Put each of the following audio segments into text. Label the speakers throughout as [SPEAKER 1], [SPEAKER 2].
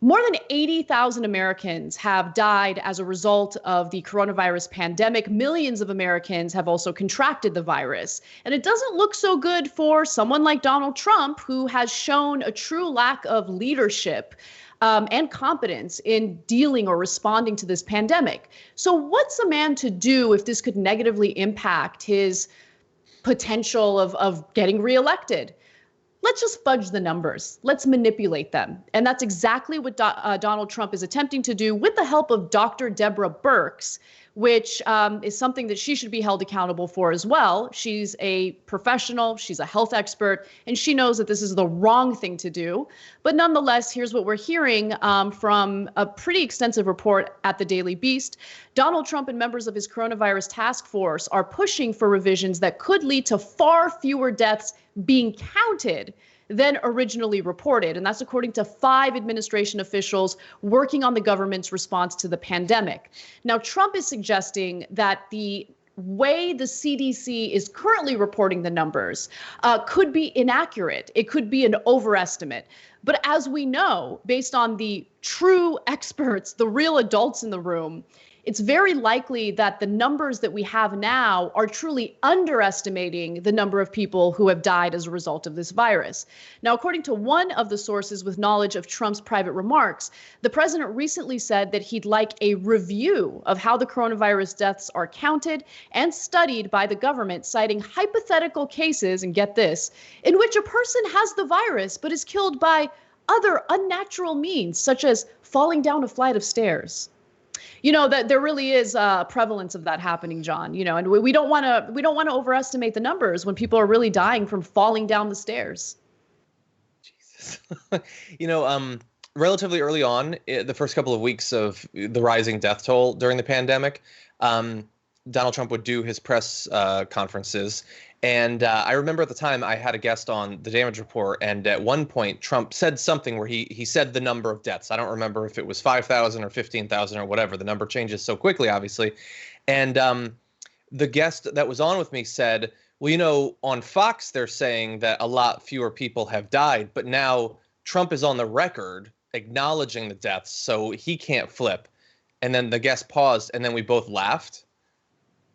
[SPEAKER 1] More than 80,000 Americans have died as a result of the coronavirus pandemic. Millions of Americans have also contracted the virus. And it doesn't look so good for someone like Donald Trump, who has shown a true lack of leadership and competence in dealing or responding to this pandemic. So what's a man to do if this could negatively impact his potential of getting reelected? Let's just fudge the numbers. Let's manipulate them. And that's exactly what Donald Trump is attempting to do with the help of Dr. Deborah Birx, which is something that she should be held accountable for as well. She's a professional, she's a health expert, and she knows that this is the wrong thing to do. But nonetheless, here's what we're hearing from a pretty extensive report at the Daily Beast. Donald Trump and members of his coronavirus task force are pushing for revisions that could lead to far fewer deaths being counted than originally reported. And that's according to 5 administration officials working on the government's response to the pandemic. Now, Trump is suggesting that the way the CDC is currently reporting the numbers could be inaccurate. It could be an overestimate. But as we know, based on the true experts, the real adults in the room, it's very likely that the numbers that we have now are truly underestimating the number of people who have died as a result of this virus. Now, according to one of the sources with knowledge of Trump's private remarks, the president recently said that he'd like a review of how the coronavirus deaths are counted and studied by the government, citing hypothetical cases, and get this, in which a person has the virus but is killed by other unnatural means, such as falling down a flight of stairs. You know, that there really is a prevalence of that happening, John, you know, and we don't want to overestimate the numbers when people are really dying from falling down the stairs.
[SPEAKER 2] Jesus. Relatively early on, the first couple of weeks of the rising death toll during the pandemic, Donald Trump would do his press conferences. And I remember at the time I had a guest on the Damage Report, and at one point Trump said something where he said the number of deaths. I don't remember if it was 5,000 or 15,000 or whatever. The number changes so quickly, obviously. And the guest that was on with me said, well, you know, on Fox, they're saying that a lot fewer people have died, but now Trump is on the record acknowledging the deaths, so he can't flip. And then the guest paused, and then we both laughed.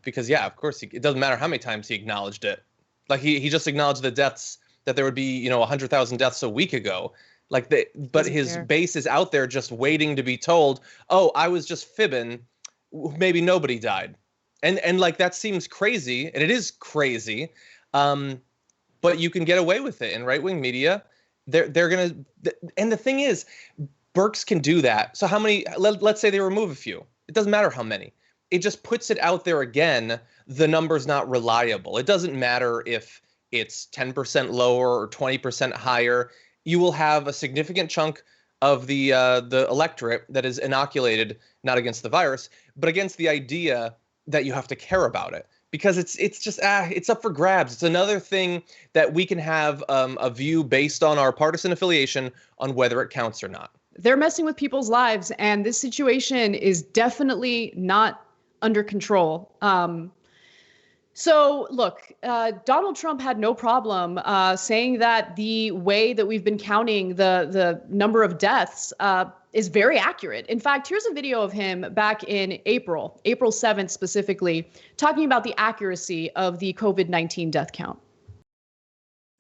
[SPEAKER 2] Because, yeah, of course, it doesn't matter how many times he acknowledged it. Like, he just acknowledged the deaths, that there would be, 100,000 deaths a week ago. But his base is out there just waiting to be told, oh, I was just fibbing. Maybe nobody died. And like, that seems crazy, and it is crazy. But you can get away with it in right-wing media. They're going to, and the thing is, Birx can do that. So how many, let's say they remove a few. It doesn't matter how many. It just puts it out there again. The number's not reliable. It doesn't matter if it's 10% lower or 20% higher. You will have a significant chunk of the electorate that is inoculated, not against the virus, but against the idea that you have to care about it. Because it's just, it's up for grabs. It's another thing that we can have a view based on our partisan affiliation on whether it counts or not.
[SPEAKER 1] They're messing with people's lives, and this situation is definitely not under control. So look, Donald Trump had no problem saying that the way that we've been counting the number of deaths is very accurate. In fact, here's a video of him back in April 7th specifically, talking about the accuracy of the COVID-19 death count.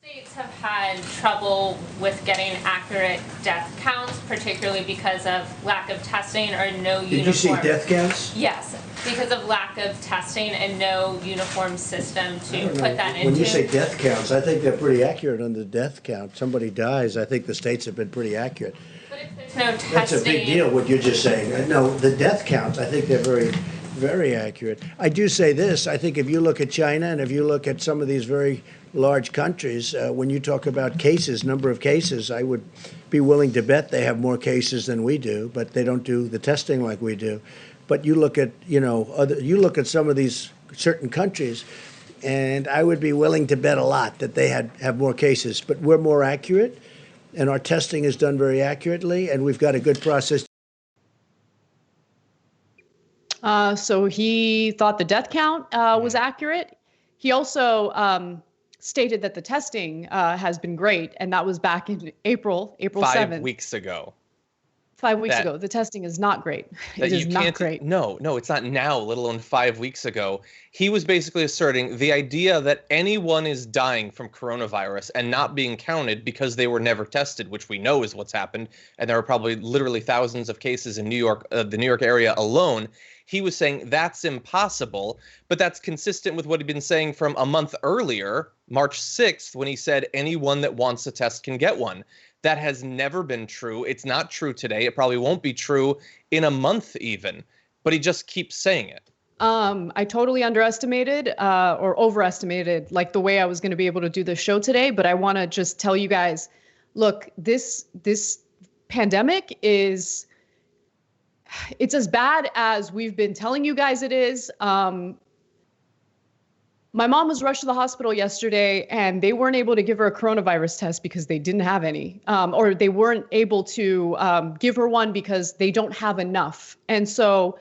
[SPEAKER 3] States have had trouble with getting accurate death counts, particularly because of lack of testing or no uniform.
[SPEAKER 4] Did you see death counts?
[SPEAKER 3] Yes, because of lack of testing and no uniform system to put that into.
[SPEAKER 4] When you say death counts, I think they're pretty accurate on the death count. Somebody dies, I think the states have been pretty accurate.
[SPEAKER 3] But if there's no testing.
[SPEAKER 4] That's a big deal, what you're just saying. No, the death counts, I think they're very, very accurate. I do say this, I think if you look at China and if you look at some of these very large countries, when you talk about cases, number of cases, I would be willing to bet they have more cases than we do, but they don't do the testing like we do. But you look at, you look at some of these certain countries, and I would be willing to bet a lot that they have more cases. But we're more accurate, and our testing is done very accurately, and we've got a good process.
[SPEAKER 1] So he thought the death count was accurate. He also stated that the testing has been great, and that was back in April 7th.
[SPEAKER 2] 5 weeks ago.
[SPEAKER 1] 5 weeks
[SPEAKER 2] that
[SPEAKER 1] ago. The testing is not great.
[SPEAKER 2] that
[SPEAKER 1] It is
[SPEAKER 2] you
[SPEAKER 1] not
[SPEAKER 2] can't.
[SPEAKER 1] great.
[SPEAKER 2] No, no, it's not now, let alone 5 weeks ago. He was basically asserting the idea that anyone is dying from coronavirus and not being counted because they were never tested, which we know is what's happened. And there are probably literally thousands of cases in New York, the New York area alone. He was saying that's impossible, but that's consistent with what he'd been saying from a month earlier, March 6th, when he said anyone that wants a test can get one. That has never been true. It's not true today. It probably won't be true in a month even, but he just keeps saying it.
[SPEAKER 1] I totally underestimated or overestimated like the way I was going to be able to do this show today. But I want to just tell you guys, look, this pandemic it's as bad as we've been telling you guys it is. My mom was rushed to the hospital yesterday, and they weren't able to give her a coronavirus test because they didn't have any, or they weren't able to give her one because they don't have enough. And so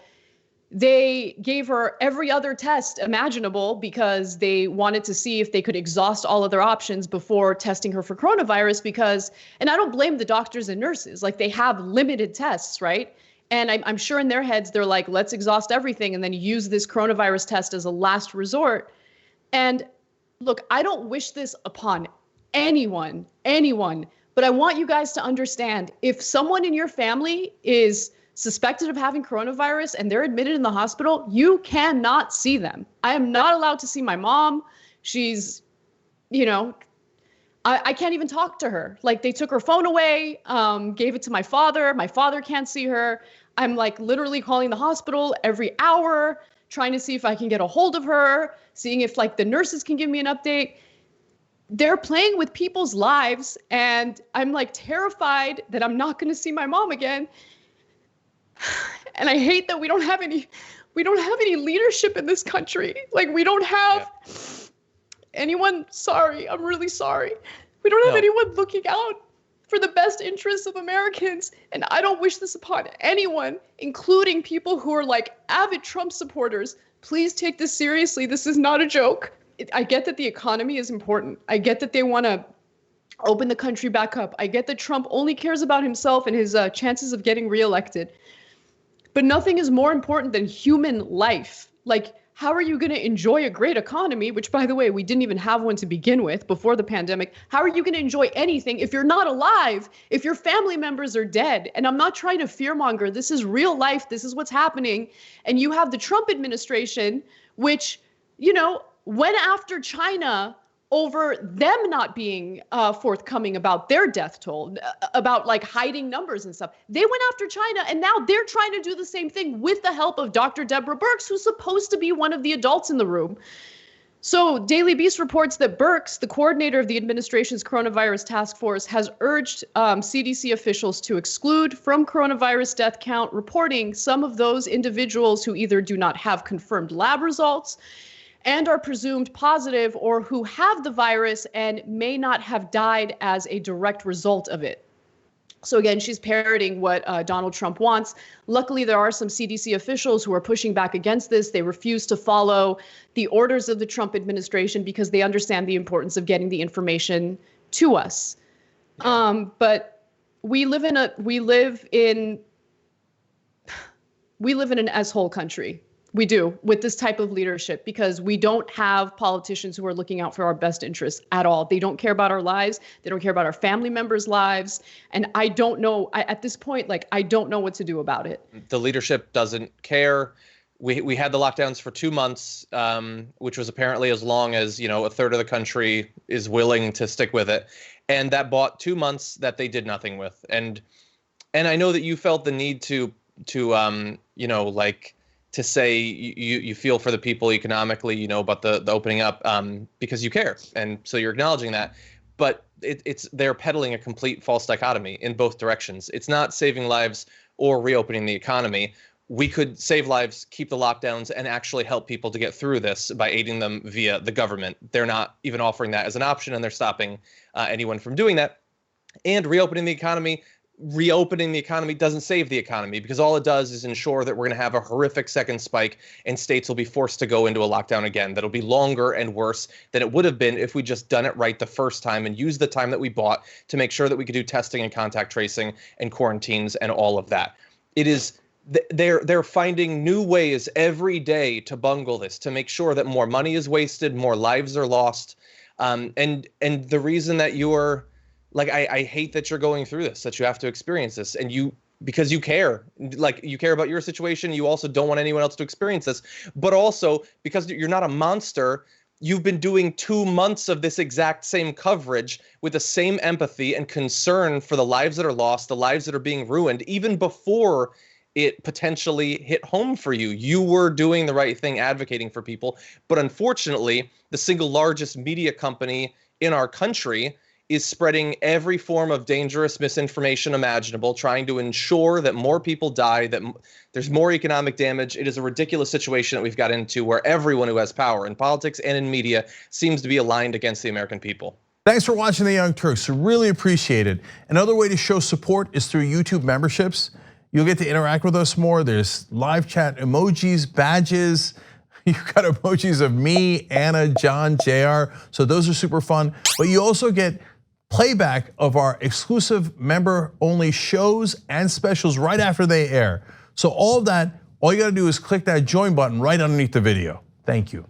[SPEAKER 1] they gave her every other test imaginable because they wanted to see if they could exhaust all of their options before testing her for coronavirus and I don't blame the doctors and nurses, like they have limited tests, right? And I'm sure in their heads, they're like, let's exhaust everything and then use this coronavirus test as a last resort. And look, I don't wish this upon anyone, but I want you guys to understand, if someone in your family is suspected of having coronavirus and they're admitted in the hospital, you cannot see them. I am not allowed to see my mom. She's, I can't even talk to her. Like, they took her phone away, gave it to my father. My father can't see her. I'm like literally calling the hospital every hour, trying to see if I can get a hold of her, seeing if like the nurses can give me an update. They're playing with people's lives, and I'm like terrified that I'm not going to see my mom again. And I hate that we don't have any leadership in this country. Like, we don't have anyone. Sorry, I'm really sorry. We don't have anyone looking out for the best interests of Americans. And I don't wish this upon anyone, including people who are like avid Trump supporters. Please take this seriously. This is not a joke. I get that the economy is important. I get that they want to open the country back up. I get that Trump only cares about himself and his chances of getting reelected. But nothing is more important than human life. Like, how are you going to enjoy a great economy, which, by the way, we didn't even have one to begin with before the pandemic? How are you going to enjoy anything if you're not alive, if your family members are dead? And I'm not trying to fearmonger. This is real life. This is what's happening. And you have the Trump administration, which, went after China over them not being forthcoming about their death toll, about like hiding numbers and stuff. They went after China, and now they're trying to do the same thing with the help of Dr. Deborah Birx, who's supposed to be one of the adults in the room. So Daily Beast reports that Birx, the coordinator of the administration's coronavirus task force, has urged CDC officials to exclude from coronavirus death count reporting some of those individuals who either do not have confirmed lab results and are presumed positive, or who have the virus and may not have died as a direct result of it. So again, she's parroting what Donald Trump wants. Luckily, there are some CDC officials who are pushing back against this. They refuse to follow the orders of the Trump administration because they understand the importance of getting the information to us. But we live in an S-hole country. We do, with this type of leadership, because we don't have politicians who are looking out for our best interests at all. They don't care about our lives. They don't care about our family members' lives. And I don't know, at this point, I don't know what to do about it.
[SPEAKER 2] The leadership doesn't care. We had the lockdowns for 2 months, which was apparently as long as, a third of the country is willing to stick with it. And that bought 2 months that they did nothing with. And I know that you felt the need to say you feel for the people economically, about the opening up, because you care. And so you're acknowledging that. But they're peddling a complete false dichotomy in both directions. It's not saving lives or reopening the economy. We could save lives, keep the lockdowns, and actually help people to get through this by aiding them via the government. They're not even offering that as an option, and they're stopping anyone from doing that. And reopening the economy reopening the economy doesn't save the economy, because all it does is ensure that we're going to have a horrific second spike and states will be forced to go into a lockdown again. That'll be longer and worse than it would have been if we just done it right the first time and used the time that we bought to make sure that we could do testing and contact tracing and quarantines and all of that. It is they're finding new ways every day to bungle this, to make sure that more money is wasted, more lives are lost. And the reason that you're like, I hate that you're going through this, that you have to experience this, and because you care, like you care about your situation. You also don't want anyone else to experience this, but also because you're not a monster. You've been doing 2 months of this exact same coverage with the same empathy and concern for the lives that are lost, the lives that are being ruined, even before it potentially hit home for you. You were doing the right thing, advocating for people. But unfortunately, the single largest media company in our country is spreading every form of dangerous misinformation imaginable, trying to ensure that more people die, that there's more economic damage. It is a ridiculous situation that we've got into, where everyone who has power in politics and in media seems to be aligned against the American people.
[SPEAKER 5] Thanks for watching The Young Turks. Really appreciate it. Another way to show support is through YouTube memberships. You'll get to interact with us more. There's live chat, emojis, badges. You've got emojis of me, Anna, John, JR. So those are super fun. But you also get playback of our exclusive member-only shows and specials right after they air. So all of that, all you gotta do is click that join button right underneath the video. Thank you.